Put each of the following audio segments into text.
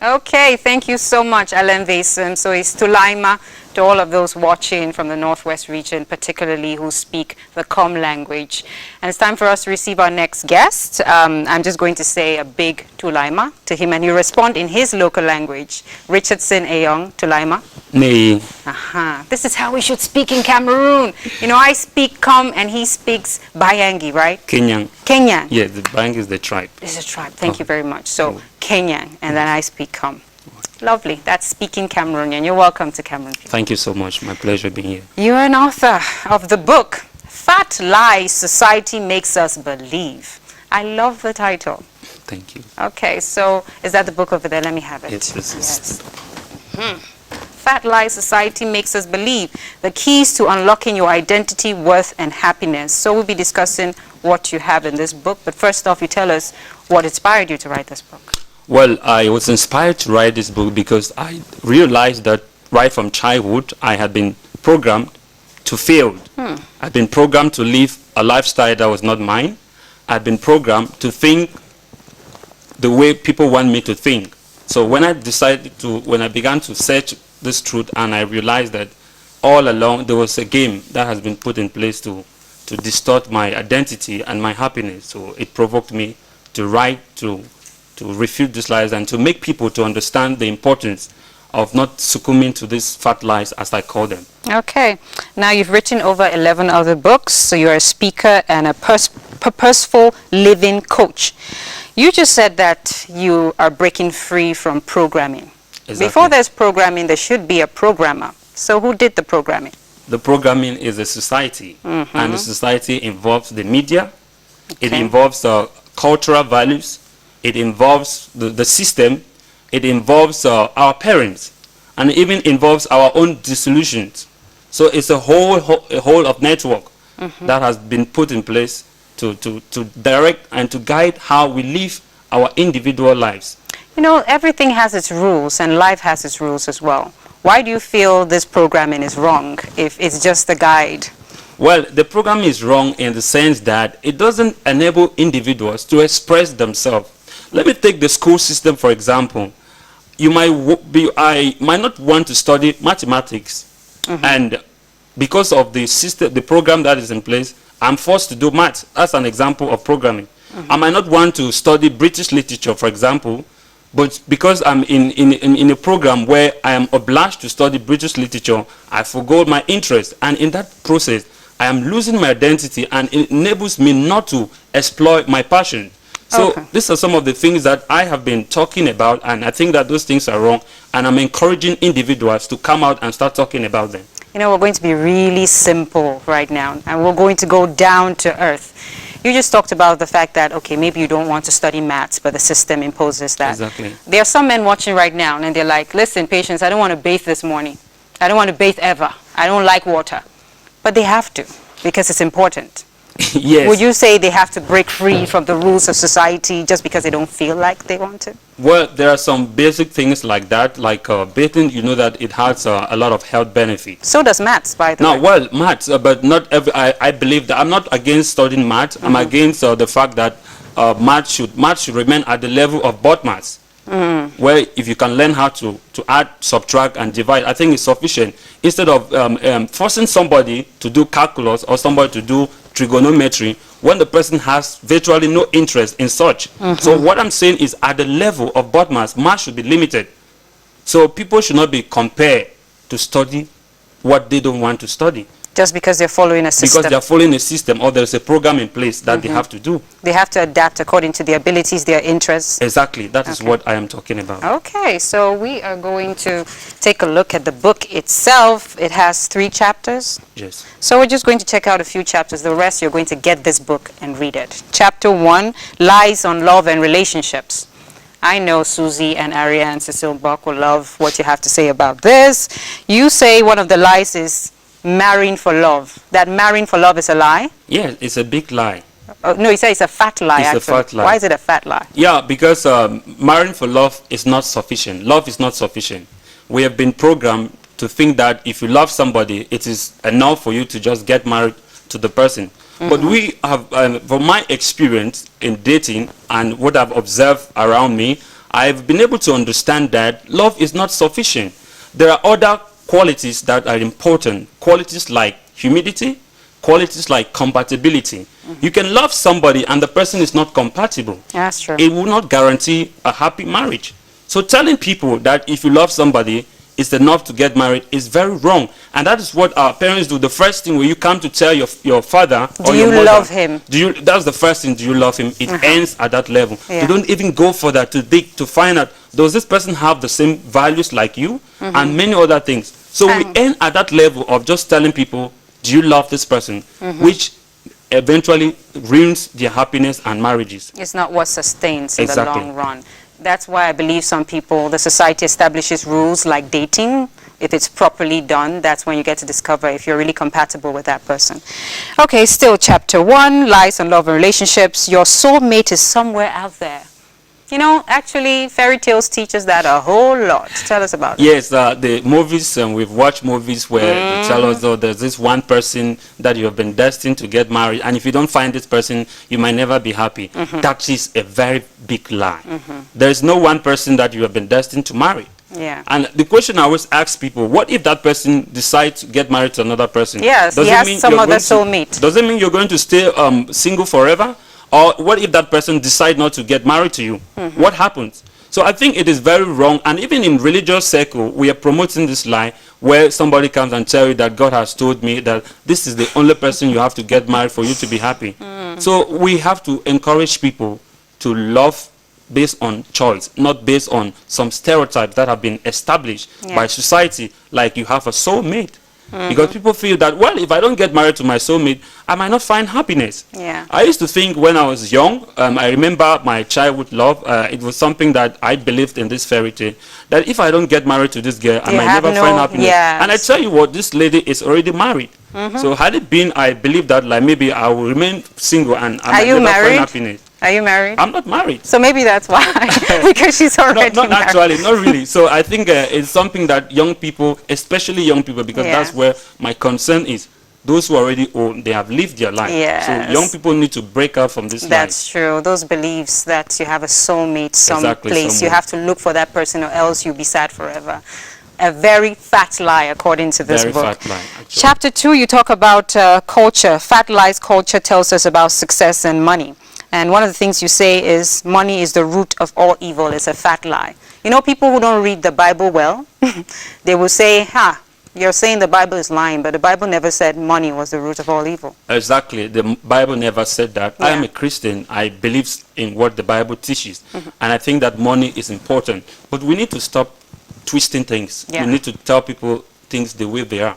Okay, thank you so much, Alan Vason. So it's Tulaima to all of those watching from the Northwest region, particularly who speak the Com language. And it's time for us to receive our next guest. I'm just going to say a big Tulaima to him, and you respond in his local language. Richardson Ayong, Tulaima. Nee. Aha. This is how we should speak in Cameroon. You know, I speak Com and he speaks Bayangi, right? Kenyang. Kenyang. Yeah, the Bayangi is the tribe. It's a tribe. Thank you very much. So Kenyang, and then I speak Com. Lovely. That's speaking Cameroonian. You're welcome to Cameroon. Thank you so much. My pleasure being here. You're an author of the book, Fat Lies Society Makes Us Believe. I love the title. Thank you. Okay, so is that the book over there? Let me have it. Yes. Fat Lies Society Makes Us Believe. The keys to unlocking your identity, worth, and happiness. So we'll be discussing what you have in this book. But first off, you tell us what inspired you to write this book. Well, I was inspired to write this book because I realized that right from childhood, I had been programmed to fail. I'd been programmed to live a lifestyle that was not mine. I'd been programmed to think the way people want me to think. So when I began to search this truth, and I realized that all along there was a game that has been put in place to distort my identity and my happiness. So it provoked me to write, to refute these lies, and to make people to understand the importance of not succumbing to these fat lies, as I call them. Okay. Now you've written over 11 other books, so you're a speaker and a purposeful living coach. You just said that you are breaking free from programming. Exactly. Before there's programming, there should be a programmer. So who did the programming? The programming is a society, and the society involves the media, it involves cultural values, it involves the system, it involves our parents, and it even involves our own disillusions. So it's a whole of network that has been put in place to direct and to guide how we live our individual lives. You know, everything has its rules, and life has its rules as well. Why do you feel this programming is wrong if it's just a guide? Well, the program is wrong in the sense that it doesn't enable individuals to express themselves. Let me take the school system, for example. I might not want to study mathematics, and because of the system, the program that is in place, I'm forced to do math. That's an example of programming. I might not want to study British literature, for example, but because I'm in a program where I am obliged to study British literature, I forgo my interest, and in that process, I am losing my identity, and it enables me not to exploit my passion. So these are some of the things that I have been talking about, and I think that those things are wrong, and I'm encouraging individuals to come out and start talking about them. You know, we're going to be really simple right now, and we're going to go down to earth. You just talked about the fact that, okay, maybe you don't want to study maths, but the system imposes that. Exactly. There are some men watching right now, and they're like, listen, patience, I don't want to bathe this morning. I don't want to bathe ever. I don't like water. But they have to, because it's important. Yes. Would you say they have to break free from the rules of society just because they don't feel like they want to? Well, there are some basic things like that, like bathing. You know that it has a lot of health benefits. So does maths, by the way. No, well, maths, but not every. I believe that I'm not against studying maths. I'm against the fact that maths should remain at the level of board maths, where if you can learn how to add, subtract, and divide, I think it's sufficient. Instead of forcing somebody to do calculus or somebody to do trigonometry when the person has virtually no interest in such. So what I'm saying is, at the level of board maths should be limited. So people should not be compared to study what they don't want to study. Just because they're following a system. Because they're following a system, or there's a program in place that they have to do. They have to adapt according to their abilities, their interests. Exactly. That is what I am talking about. Okay, so we are going to take a look at the book itself. It has 3 chapters. Yes. So we're just going to check out a few chapters. The rest, you're going to get this book and read it. Chapter 1, Lies on Love and Relationships. I know Susie and Aria and Cecile Buck will love what you have to say about this. You say one of the lies is marrying for love. That marrying for love is a lie? Yeah, it's a big lie. No, you say it's a fat lie. It's actually. a fat lie. Why is it a fat lie? Yeah, because marrying for love is not sufficient. Love is not sufficient. We have been programmed to think that if you love somebody, it is enough for you to just get married to the person. But we have, from my experience in dating and what I've observed around me, I've been able to understand that love is not sufficient. There are other qualities that are important. Qualities like humility, qualities like compatibility. You can love somebody and the person is not compatible. That's true. It will not guarantee a happy marriage. So telling people that if you love somebody, it's enough to get married is very wrong. And that is what our parents do. The first thing when you come to tell your father or your mother, do you love him? That's the first thing. Do you love him? It ends at that level. Yeah. You don't even go further to dig to find out, does this person have the same values like you? And many other things. So we end at that level of just telling people, do you love this person? Which eventually ruins their happiness and marriages. It's not what sustains in the Exactly. long run. That's why I believe some people, the society establishes rules like dating. If it's properly done, that's when you get to discover if you're really compatible with that person. Okay, still chapter 1, lies on love and relationships. Your soulmate is somewhere out there. You know, actually, fairy tales teach us that a whole lot. Tell us about it. Yes, the movies, we've watched movies where they tell us, oh, there's this one person that you have been destined to get married, and if you don't find this person, you might never be happy. That is a very big lie. There's no one person that you have been destined to marry. Yeah. And the question I always ask people, what if that person decides to get married to another person? Yes, he has some other soulmate. Does it mean you're going to stay single forever? Or what if that person decides not to get married to you? What happens? So I think it is very wrong. And even in religious circle, we are promoting this lie where somebody comes and tells you that God has told me that this is the only person you have to get married for you to be happy. So we have to encourage people to love based on choice, not based on some stereotypes that have been established by society, like you have a soulmate. Because people feel that, well, if I don't get married to my soulmate, I might not find happiness. Yeah. I used to think when I was young, I remember my childhood love, it was something that I believed in this fairy tale, that if I don't get married to this girl, I might never find happiness. Yes. And I tell you what, this lady is already married. So had it been, I believe that like maybe I will remain single and I might never find happiness. Are you married? I'm not married. So maybe that's why, because she's already not married. actually, not really. So I think it's something that young people, especially young people, because that's where my concern is. Those who are already old, they have lived their life. Yes. So young people need to break out from this That's true. Those beliefs that you have a soulmate someplace, you have to look for that person or else you'll be sad forever. A very fat lie, according to this book. Very fat lie, actually. Chapter 2, you talk about culture. Fat lies culture tells us about success and money. And one of the things you say is money is the root of all evil. It's a fat lie. You know, people who don't read the Bible well, they will say, you're saying the Bible is lying, but the Bible never said money was the root of all evil. Exactly. The Bible never said that. I am a Christian. I believe in what the Bible teaches. And I think that money is important. But we need to stop twisting things. We need to tell people things the way they are.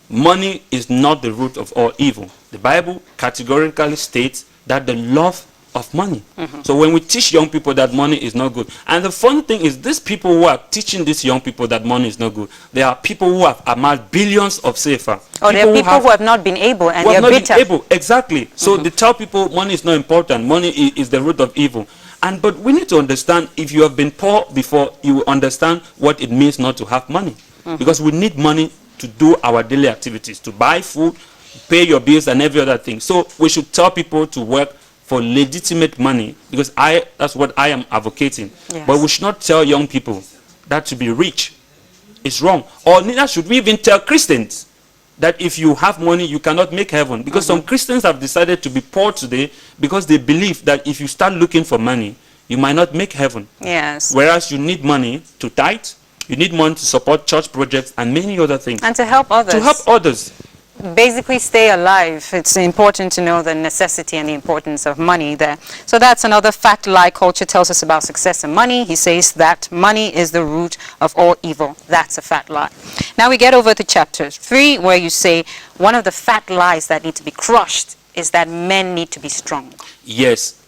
Money is not the root of all evil. The Bible categorically states that the love of money. So when we teach young people that money is not good, and the funny thing is these people who are teaching these young people that money is not good, they are people who have amassed billions of CFA. Or there are people who have not been able and they're bitter. Exactly. So they tell people money is not important, money is the root of evil. But we need to understand, if you have been poor before, you will understand what it means not to have money. Because we need money to do our daily activities, to buy food, pay your bills and every other thing. So we should tell people to work for legitimate money, because that's what I am advocating. But we should not tell young people that to be rich is wrong. Or neither should we even tell Christians that if you have money, you cannot make heaven. Because some Christians have decided to be poor today because they believe that if you start looking for money, you might not make heaven. Yes. Whereas you need money to tithe, you need money to support church projects and many other things. And to help others. To help others. Basically stay alive. It's important to know the necessity and the importance of money there. So that's another fat lie culture tells us about success and money. He says that money is the root of all evil. That's a fat lie. Now we get over to chapter 3, where you say one of the fat lies that need to be crushed is that men need to be strong. Yes.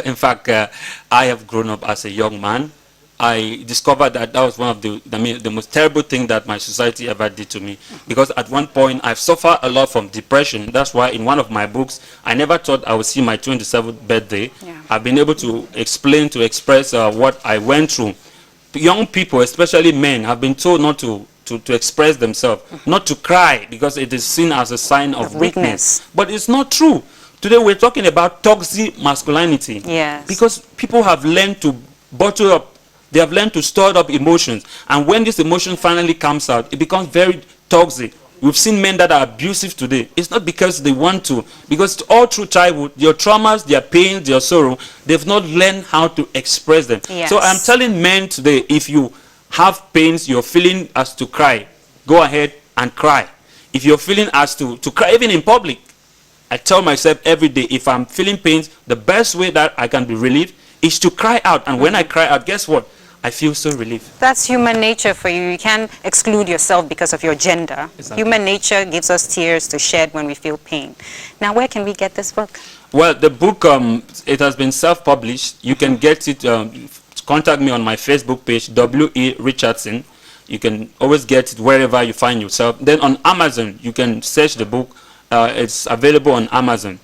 In fact, I have grown up as a young man. I discovered that was one of the most terrible thing that my society ever did to me. Because at one point, I've suffered a lot from depression. That's why in one of my books, I never thought I would see my 27th birthday. I've been able to express what I went through. Young people, especially men, have been told not to express themselves, not to cry, because it is seen as a sign of weakness. But it's not true. Today, we're talking about toxic masculinity. Yes. Because people have learned to bottle up. They have learned to store up emotions. And when this emotion finally comes out, it becomes very toxic. We've seen men that are abusive today. It's not because they want to. Because all through childhood, your traumas, their pains, their sorrow, they've not learned how to express them. Yes. So I'm telling men today, if you have pains, you're feeling as to cry, go ahead and cry. If you're feeling as to cry, even in public, I tell myself every day, if I'm feeling pains, the best way that I can be relieved is to cry out. And when I cry out, guess what? I feel so relieved. That's human nature for you. You can't exclude yourself because of your gender. Exactly. Human nature gives us tears to shed when we feel pain. Now, where can we get this book? Well, the book, it has been self-published. You can get it, contact me on my Facebook page, W.E. Richardson. You can always get it wherever you find yourself. Then on Amazon, you can search the book. It's available on Amazon.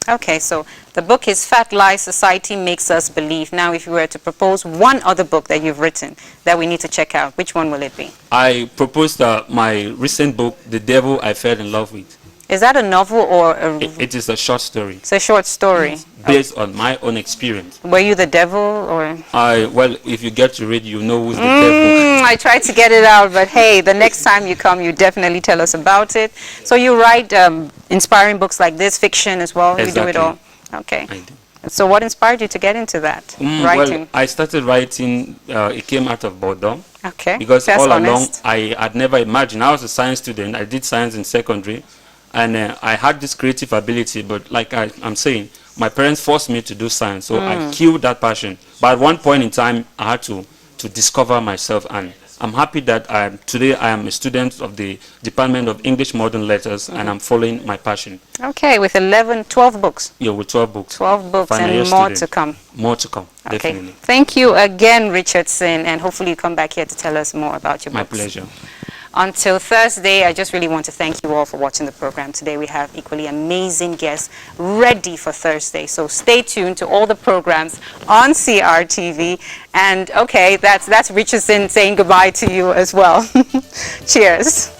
Okay, so the book is Fat Lies Society Makes Us Believe. Now, if you were to propose one other book that you've written that we need to check out, which one will it be? I proposed my recent book, The Devil I Fell in Love With. Is that a novel or a... It is a short story. It's a short story. Based on my own experience. Were you the devil or... Well, if you get to read, you know who's the devil. I tried to get it out, but hey, the next time you come, you definitely tell us about it. So you write inspiring books like this, fiction as well? Exactly. You do it all? Okay. I do. So what inspired you to get into that, writing? Well, I started writing, it came out of boredom. Okay, Because that's all along, honest. I had never imagined. I was a science student. I did science in secondary. And I had this creative ability, but like I'm saying, my parents forced me to do science, so I killed that passion. But at one point in time, I had to discover myself, and I'm happy that today I am a student of the Department of English Modern Letters, and I'm following my passion. Okay, with 12 books. Yeah, with 12 books. 12 books Final and year more student. to come. More to come, Okay. definitely. Thank you again, Richardson, and hopefully you come back here to tell us more about your My books. pleasure. Until Thursday, I just really want to thank you all for watching the program today. We have equally amazing guests ready for Thursday. So stay tuned to all the programs on CRTV. And okay, that's Richardson saying goodbye to you as well. Cheers.